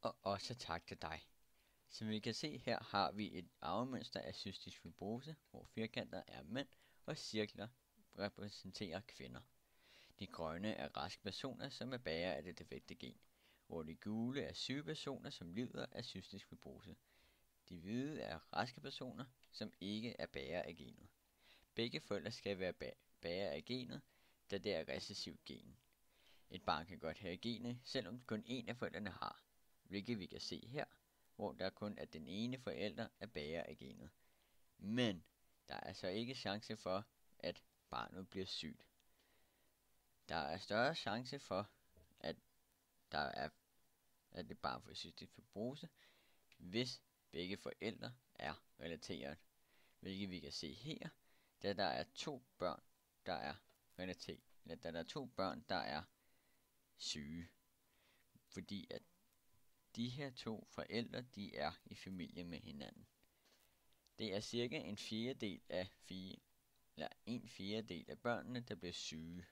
Og også tak til dig. Som vi kan se her, har vi et arvemønster af cystisk fibrose, hvor firkanter er mænd og cirkler repræsenterer kvinder. De grønne er raske personer, som er bærere af det defekte gen, hvor de gule er syge personer, som lider af cystisk fibrose. De hvide er raske personer, som ikke er bærere af genet. Begge forældre skal være bærere af genet, da det er et recessivt gen. Et barn kan godt have genet, selvom kun en af forældrene har, hvilket vi kan se her, hvor der kun er den ene forælder er bærer af genet. Men der er så ikke chance for, at barnet bliver sygt. Der er større chance for, at et barn får cystisk fibrose, hvis begge forældre er relateret, hvilket vi kan se her, da der er to børn, der er relateret, eller da der er to børn, der er syge, fordi at de her to forældre, de er i familie med hinanden. Det er cirka en fjerdedel af børnene, der bliver syge.